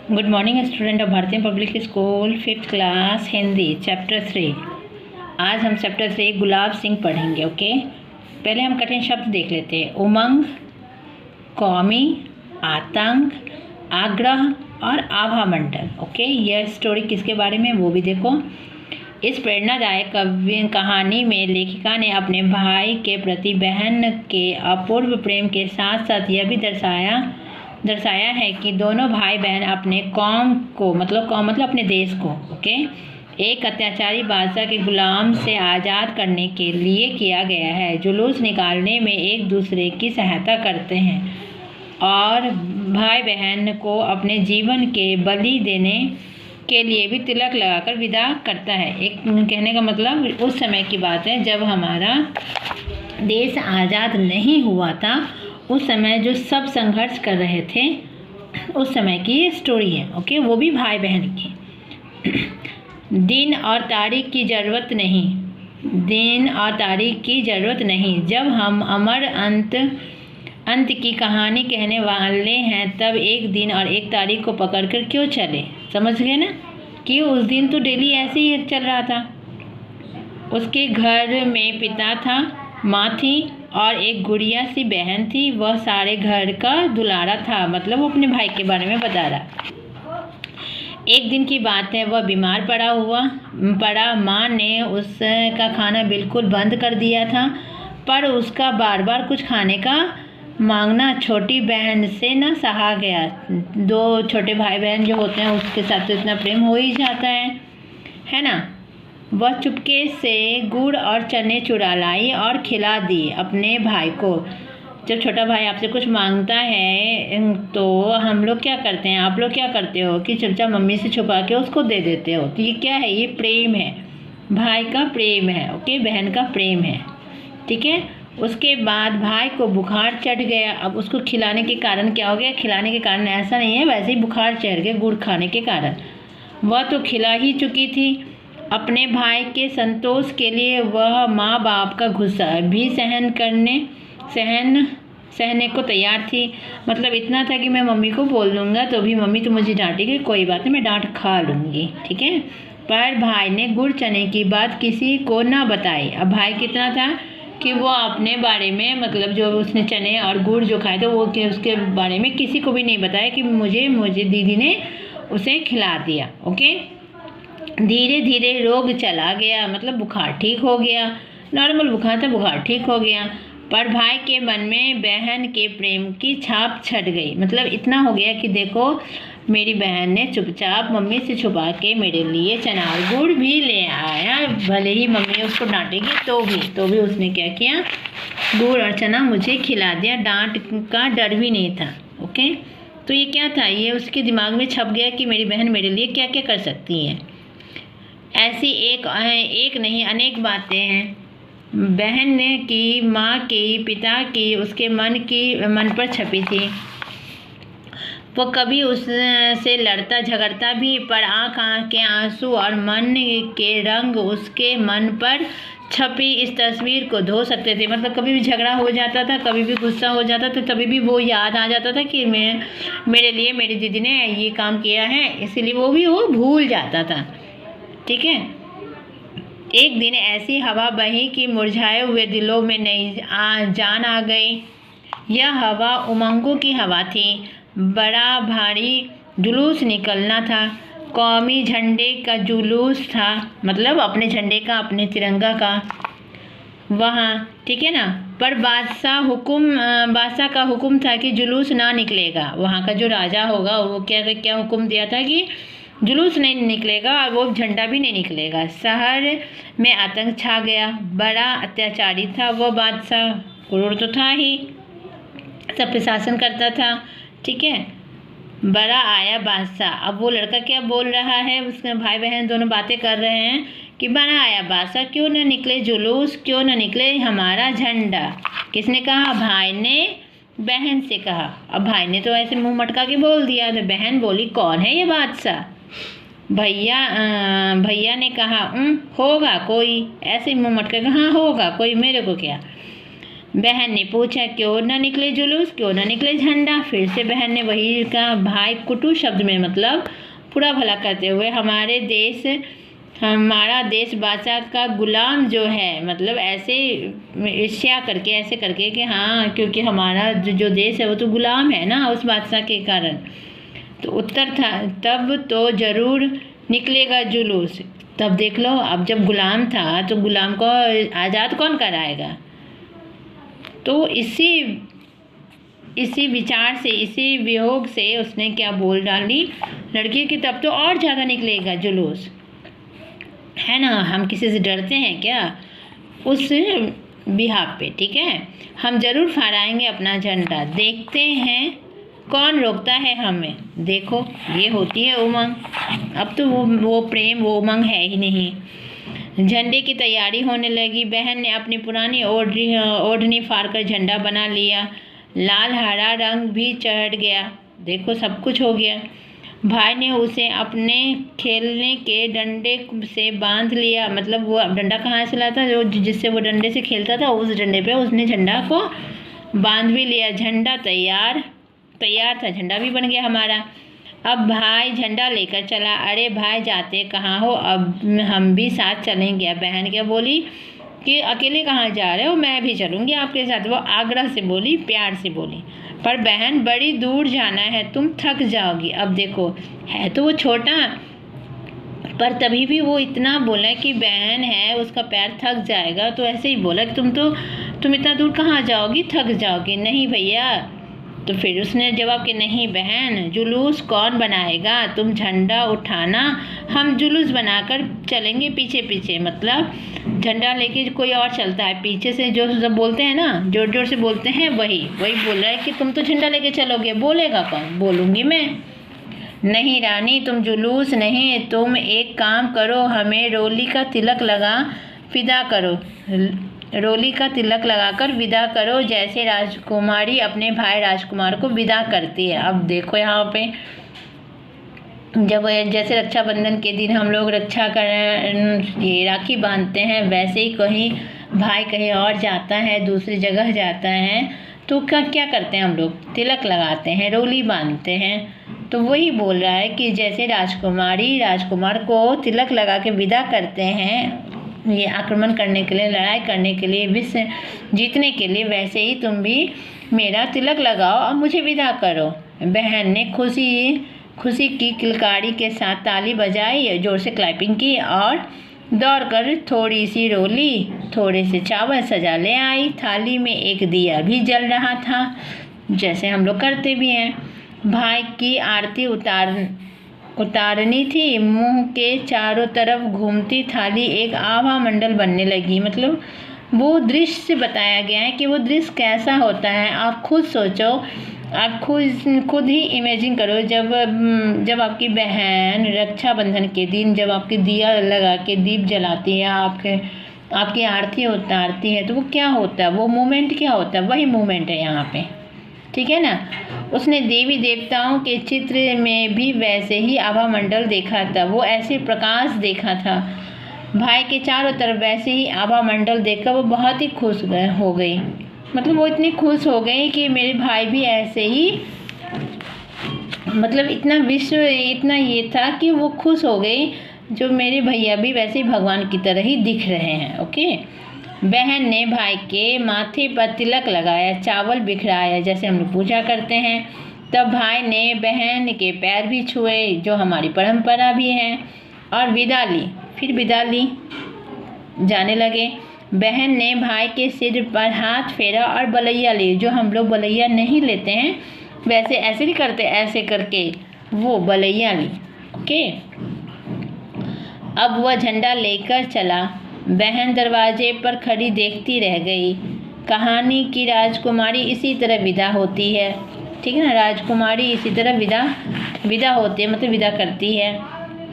Good morning student of भारतीय public school 5th class Hindi chapter 3। आज हम चैप्टर 3 गुलाब सिंह पढ़ेंगे। ओके, पहले हम कठिन शब्द देख लेते हैं। उमंग, कौमी, आतंक, आग्रह और आभा मंडल। ओके, यह स्टोरी किसके बारे में वो भी देखो। इस प्रेरणादायक कहानी में लेखिका ने अपने भाई के प्रति बहन के अपूर्व प्रेम के साथ साथ यह भी दर्शाया है कि दोनों भाई बहन अपने कौम को मतलब अपने देश को एक अत्याचारी बादशाह के गुलाम से आज़ाद करने के लिए किया गया है। जुलूस निकालने में एक दूसरे की सहायता करते हैं और भाई बहन को अपने जीवन के बलि देने के लिए भी तिलक लगाकर विदा करता है। एक कहने का मतलब उस समय की बात है जब हमारा देश आज़ाद नहीं हुआ था, उस समय जो सब संघर्ष कर रहे थे उस समय की स्टोरी है। ओके, वो भी भाई बहन की। दिन और तारीख की ज़रूरत नहीं। जब हम अमर अंत की कहानी कहने वाले हैं तब एक दिन और एक तारीख को पकड़कर क्यों चले। समझ गए ना कि उस दिन तो डेली ऐसे ही चल रहा था। उसके घर में पिता था, माँ थी और एक गुड़िया सी बहन थी। वह सारे घर का दुलारा था। मतलब वो अपने भाई के बारे में बता रहा। एक दिन की बात है, वह बीमार पड़ा। माँ ने उसका खाना बिल्कुल बंद कर दिया था, पर उसका बार बार कुछ खाने का मांगना छोटी बहन से न सहा गया। दो छोटे भाई बहन जो होते हैं उसके साथ तो इतना प्रेम हो ही जाता है ना। वह चुपके से गुड़ और चने चुरा लाई और खिला दी अपने भाई को। जब छोटा भाई आपसे कुछ मांगता है तो हम लोग क्या करते हैं, आप लोग क्या करते हो कि चुपचाप मम्मी से छुपा के उसको दे देते हो। तो ये क्या है, ये प्रेम है, भाई का प्रेम है। ओके, बहन का प्रेम है। ठीक है। उसके बाद भाई को बुखार चढ़ गया। अब उसको खिलाने के कारण क्या हो गया, खिलाने के कारण ऐसा नहीं है, वैसे ही बुखार चढ़ गया गुड़ खाने के कारण। वह तो खिला ही चुकी थी। अपने भाई के संतोष के लिए वह माँ बाप का गुस्सा भी सहने को तैयार थी। मतलब इतना था कि मैं मम्मी को बोल दूँगा तो भी मम्मी तो मुझे डांटेगी, कोई बात नहीं, मैं डांट खा लूँगी। ठीक है। पर भाई ने गुड़ चने की बात किसी को ना बताई। अब भाई कितना था कि वो अपने बारे में मतलब जो उसने चने और गुड़ जो खाए थे वो उसके बारे में किसी को भी नहीं बताया कि मुझे दीदी ने उसे खिला दिया। ओके, धीरे धीरे रोग चला गया। मतलब बुखार ठीक हो गया, नॉर्मल बुखार था, बुखार ठीक हो गया। पर भाई के मन में बहन के प्रेम की छाप छट गई। मतलब इतना हो गया कि देखो मेरी बहन ने चुपचाप मम्मी से छुपा के मेरे लिए चना और गुड़ भी ले आया। भले ही मम्मी उसको डांटेगी तो भी उसने क्या किया, गुड़ और चना मुझे खिला दिया। डांट का डर भी नहीं था। ओके, तो ये क्या था, ये उसके दिमाग में छप गया कि मेरी बहन मेरे लिए क्या क्या कर सकती है। ऐसी एक नहीं अनेक बातें हैं बहन की, माँ की, पिता की, उसके मन पर छपी थी। वो कभी उससे लड़ता झगड़ता भी, पर आँख के आंसू और मन के रंग उसके मन पर छपी इस तस्वीर को धो सकते थे। मतलब कभी भी झगड़ा हो जाता था, कभी भी गुस्सा हो जाता था, तभी भी वो याद आ जाता था कि मेरे लिए मेरी दीदी ने ये काम किया है, इसीलिए वो भूल जाता था। ठीक है। एक दिन ऐसी हवा बही कि मुरझाए हुए दिलों में नई जान आ गई। यह हवा उमंगों की हवा थी। बड़ा भारी जुलूस निकलना था। कौमी झंडे का जुलूस था, मतलब अपने झंडे का, अपने तिरंगा का वहाँ। ठीक है ना। पर बादशाह का हुक्म था कि जुलूस ना निकलेगा। वहाँ का जो राजा होगा वो क्या हुक्म दिया था कि जुलूस नहीं निकलेगा और वो झंडा भी नहीं निकलेगा। शहर में आतंक छा गया। बड़ा अत्याचारी था वो बादशाह, क्रूर तो था ही, सब पे शासन करता था। ठीक है। बड़ा आया बादशाह। अब वो लड़का क्या बोल रहा है, उसके भाई बहन दोनों बातें कर रहे हैं कि बड़ा आया बादशाह, क्यों ना निकले जुलूस, क्यों ना निकले हमारा झंडा। किसने कहा, भाई ने बहन से कहा। अब भाई ने तो ऐसे मुंह मटका के बोल दिया, तो बहन बोली कौन है ये बादशाह। भैया ने कहा होगा कोई, ऐसे मुंह मटका, हाँ होगा कोई, मेरे को क्या। बहन ने पूछा क्यों ना निकले जुलूस, क्यों ना निकले झंडा। फिर से बहन ने वही कहा। भाई कुटु शब्द में मतलब पूरा भला करते हुए, हमारा देश बादशाह का गुलाम जो है, मतलब ऐसे ईर्ष्या करके ऐसे करके कि हाँ, क्योंकि हमारा जो देश है वो तो गुलाम है ना उस बादशाह के कारण। तो उत्तर था तब तो ज़रूर निकलेगा जुलूस। तब देख लो, अब जब गुलाम था तो गुलाम को आज़ाद कौन कराएगा। तो इसी विचार से, इसी वियोग से उसने क्या बोल डाली लड़की की, तब तो और ज़्यादा निकलेगा जुलूस, है ना। हम किसी से डरते हैं क्या उस बिहाफ पे, ठीक है। हम ज़रूर फहराएंगे अपना झंडा, देखते हैं कौन रोकता है हमें। देखो ये होती है उमंग। अब तो वो प्रेम, वो उमंग है ही नहीं। झंडे की तैयारी होने लगी। बहन ने अपनी पुरानी ओढ़नी फाड़कर झंडा बना लिया। लाल हरा रंग भी चढ़ गया। देखो सब कुछ हो गया। भाई ने उसे अपने खेलने के डंडे से बांध लिया। मतलब वो डंडा कहाँ से लाता, जो जिससे वो डंडे से खेलता था, उस डंडे पे उसने झंडा को बांध भी लिया। झंडा तैयार था, झंडा भी बन गया हमारा। अब भाई झंडा लेकर चला। अरे भाई जाते कहाँ हो, अब हम भी साथ चलेंगे। अब बहन क्या बोली कि अकेले कहाँ जा रहे हो, मैं भी चलूँगी आपके साथ। वो आग्रह से बोली, प्यार से बोली। पर बहन बड़ी दूर जाना है, तुम थक जाओगी। अब देखो है तो वो छोटा, पर तभी भी वो इतना बोला कि बहन है, उसका पैर थक जाएगा। तो ऐसे ही बोला कि तुम इतना दूर कहाँ जाओगी, थक जाओगी। नहीं भैया। तो फिर उसने जवाब कि नहीं बहन, जुलूस कौन बनाएगा, तुम झंडा उठाना, हम जुलूस बनाकर चलेंगे पीछे पीछे। मतलब झंडा लेके कोई और चलता है पीछे से, जो सब बोलते हैं ना, जोर जोर से बोलते हैं, वही बोल रहा है कि तुम तो झंडा लेके चलोगे। बोलेगा कौन, बोलूँगी मैं। नहीं रानी, तुम जुलूस नहीं, तुम एक काम करो, हमें रोली का तिलक लगाकर विदा करो, जैसे राजकुमारी अपने भाई राजकुमार को विदा करती है। अब देखो यहाँ पे, जब जैसे रक्षाबंधन के दिन हम लोग ये राखी बांधते हैं, वैसे ही भाई कहीं और जाता है, दूसरी जगह जाता है, तो क्या करते हैं हम लोग, तिलक लगाते हैं, रोली बांधते हैं। तो वही बोल रहा है कि जैसे राजकुमारी राजकुमार को तिलक लगा के विदा करते हैं, ये आक्रमण करने के लिए, लड़ाई करने के लिए, विश्व जीतने के लिए, वैसे ही तुम भी मेरा तिलक लगाओ और मुझे विदा करो। बहन ने खुशी की किलकारी के साथ ताली बजाई, जोर से क्लैपिंग की और दौड़कर थोड़ी सी रोली, थोड़े से चावल सजा ले आई। थाली में एक दिया भी जल रहा था, जैसे हम लोग करते भी हैं। भाई की आरती उतारनी थी। मुंह के चारों तरफ घूमती थाली एक आभा मंडल बनने लगी। मतलब वो दृश्य बताया गया है कि वो दृश्य कैसा होता है, आप खुद सोचो, आप खुद ही इमेजिन करो। जब आपकी बहन रक्षाबंधन के दिन जब आपकी दिया लगा के दीप जलाती है, आपकी आरती उतारती है, तो वो क्या होता है, वो मोमेंट क्या होता है, वही मोमेंट है यहाँ पे, ठीक है ना। उसने देवी देवताओं के चित्र में भी वैसे ही आभा मंडल देखा था, वो ऐसे प्रकाश देखा था। भाई के चारों तरफ वैसे ही आभा मंडल देखकर वो बहुत ही खुश हो गई। मतलब वो इतनी खुश हो गई कि मेरे भाई भी ऐसे ही, मतलब इतना ये था कि वो खुश हो गई, जो मेरे भैया भी वैसे ही भगवान की तरह ही दिख रहे हैं। ओके। बहन ने भाई के माथे पर तिलक लगाया, चावल बिखराया, जैसे हम लोग पूजा करते हैं। तब भाई ने बहन के पैर भी छुए, जो हमारी परंपरा भी है, और विदा ली। फिर विदा ली, जाने लगे। बहन ने भाई के सिर पर हाथ फेरा और बलैया ली। जो हम लोग बलैया नहीं लेते हैं, वैसे ऐसे नहीं करते, ऐसे करके वो बलैया ली। ओके। अब वह झंडा लेकर चला। बहन दरवाजे पर खड़ी देखती रह गई। कहानी की राजकुमारी इसी तरह विदा होती है, ठीक है ना। राजकुमारी इसी तरह विदा होती है, मतलब विदा करती है।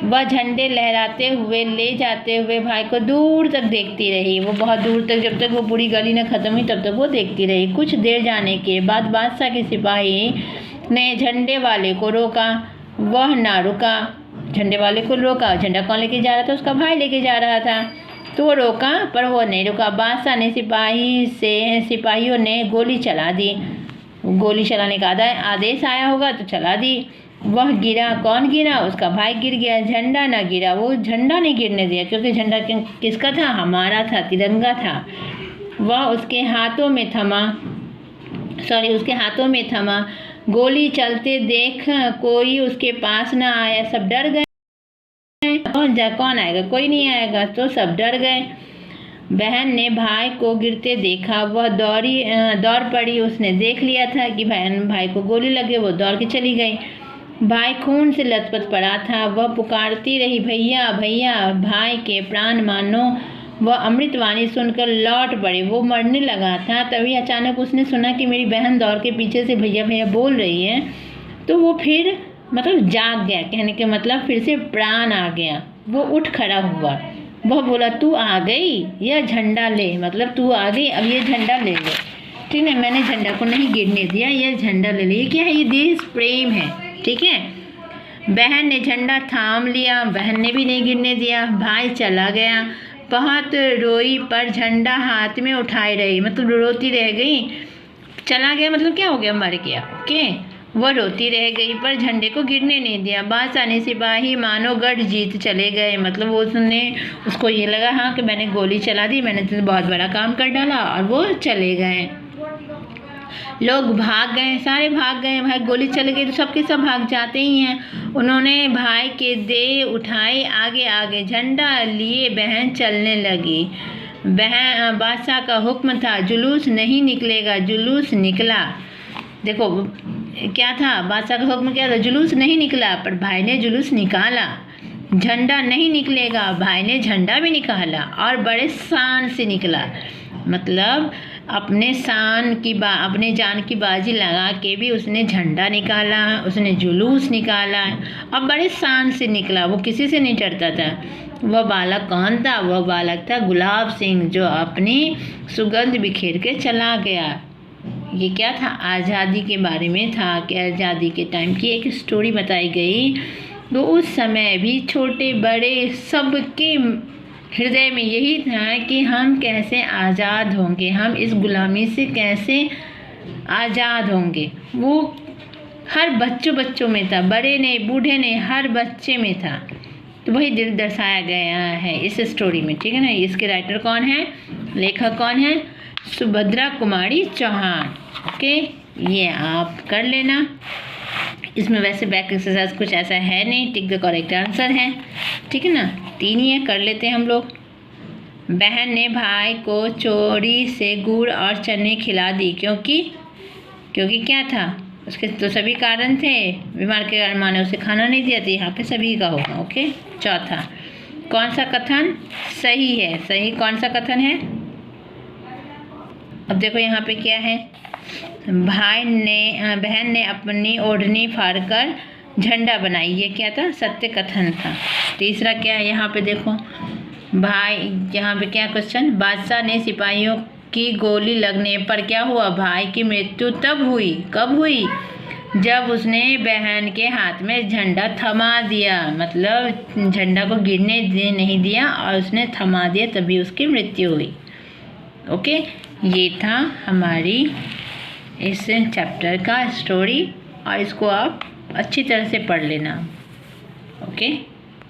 वह झंडे लहराते हुए ले जाते हुए भाई को दूर तक देखती रही। वो बहुत दूर तक, जब तक वो पूरी गली न ख़त्म हुई तब तक वो देखती रही। कुछ देर जाने के बाद बादशाह के सिपाही ने झंडे वाले को रोका, वह ना रुका। झंडे वाले को रोका। झंडा कौन लेके जा रहा था, उसका भाई लेके जा रहा था। तो वो रोका, पर वो नहीं रुका। बादशाह ने सिपाहियों ने गोली चला दी। गोली चलाने का आदेश आया होगा तो चला दी। वह गिरा। कौन गिरा? उसका भाई गिर गया। झंडा ना गिरा, वो झंडा नहीं गिरने दिया, क्योंकि झंडा किसका था? हमारा था, तिरंगा था। वह उसके हाथों में थमा। गोली चलते देख कोई उसके पास ना आया, सब डर गए। कौन आएगा? कोई नहीं आएगा, तो सब डर गए। बहन ने भाई को गिरते देखा, वह दौड़ पड़ी। उसने देख लिया था कि भाई को गोली लगे, वो दौड़ के चली गई। भाई खून से लथपथ पड़ा था। वह पुकारती रही, भैया भैया, भाई के प्राण मानो। वह अमृतवाणी सुनकर लौट पड़े। वो मरने लगा था, तभी अचानक उसने सुना कि मेरी बहन दौड़ के पीछे से भैया भैया बोल रही है। तो वो फिर जाग गया, कहने के मतलब फिर से प्राण आ गया। वो उठ खड़ा हुआ। वह बोला, तू आ गई, यह झंडा ले। मतलब तू आ गई, अब ये झंडा ले ले। ठीक है, मैंने झंडा को नहीं गिरने दिया, यह झंडा ले ले। ये क्या है? ये देश प्रेम है। ठीक है। बहन ने झंडा थाम लिया, बहन ने भी नहीं गिरने दिया। भाई चला गया। बहुत रोई, पर झंडा हाथ में उठाए रही। मतलब रोती रह गई। चला गया मतलब क्या हो गया? मर गया। ओके। वह रोती रह गई, पर झंडे को गिरने नहीं दिया। बादशाह ने सिपाही मानो गढ़ जीत चले गए। मतलब उसको ये लगा, हाँ, कि मैंने गोली चला दी, मैंने तो बहुत बड़ा काम कर डाला, और वो चले गए। लोग भाग गए, सारे भाग गए। भाई गोली चल गई तो सबके सब भाग जाते ही हैं। उन्होंने भाई के देह उठाए, आगे आगे झंडा लिए बहन चलने लगी। बादशाह का हुक्म था, जुलूस नहीं निकलेगा। जुलूस निकला। देखो क्या था? बादशाह का हुक्म क्या था? जुलूस नहीं निकला, पर भाई ने जुलूस निकाला। झंडा नहीं निकलेगा, भाई ने झंडा भी निकाला, और बड़े शान से निकला। मतलब अपने जान की बाजी लगा के भी उसने झंडा निकाला, उसने जुलूस निकाला, और बड़े शान से निकला। वो किसी से नहीं डरता था। वह बालक कौन था? वह बालक था गुलाब सिंह, जो अपनी सुगंध बिखेर के चला गया। ये क्या था? आज़ादी के बारे में था, कि आज़ादी के टाइम की एक स्टोरी बताई गई। तो उस समय भी छोटे बड़े सबके हृदय में यही था कि हम कैसे आज़ाद होंगे, हम इस गुलामी से कैसे आज़ाद होंगे। वो हर बच्चों में था, बड़े ने बूढ़े ने, हर बच्चे में था। तो वही दिल दर्शाया गया है इस स्टोरी में। ठीक है ना। इसके राइटर कौन है? लेखक कौन है? सुभद्रा कुमारी चौहान। ओके, ये आप कर लेना। इसमें वैसे बैक एक्सरसाइज कुछ ऐसा है नहीं, टिक द करेक्ट आंसर है। ठीक है ना। 3 ही है, कर लेते हैं हम लोग। बहन ने भाई को चोरी से गुड़ और चने खिला दी, क्योंकि क्या था? उसके तो सभी कारण थे। बीमार के कारण माँ ने उसे खाना नहीं दिया, तो यहाँ पे सभी का होगा। ओके। चौथा, कौन सा कथन सही है? सही कौन सा कथन है? अब देखो यहाँ पे क्या है। बहन ने अपनी ओढ़नी फाड़कर झंडा बनाई, ये क्या था? सत्य कथन था। तीसरा क्या है? यहाँ पे देखो यहाँ पे क्या क्वेश्चन? बादशाह ने सिपाहियों की गोली लगने पर क्या हुआ? भाई की मृत्यु तब हुई। कब हुई? जब उसने बहन के हाथ में झंडा थमा दिया। मतलब झंडा को गिरने नहीं दिया, और उसने थमा दिया, तभी उसकी मृत्यु हुई। ओके, ये था हमारी इस चैप्टर का स्टोरी, और इसको आप अच्छी तरह से पढ़ लेना। ओके।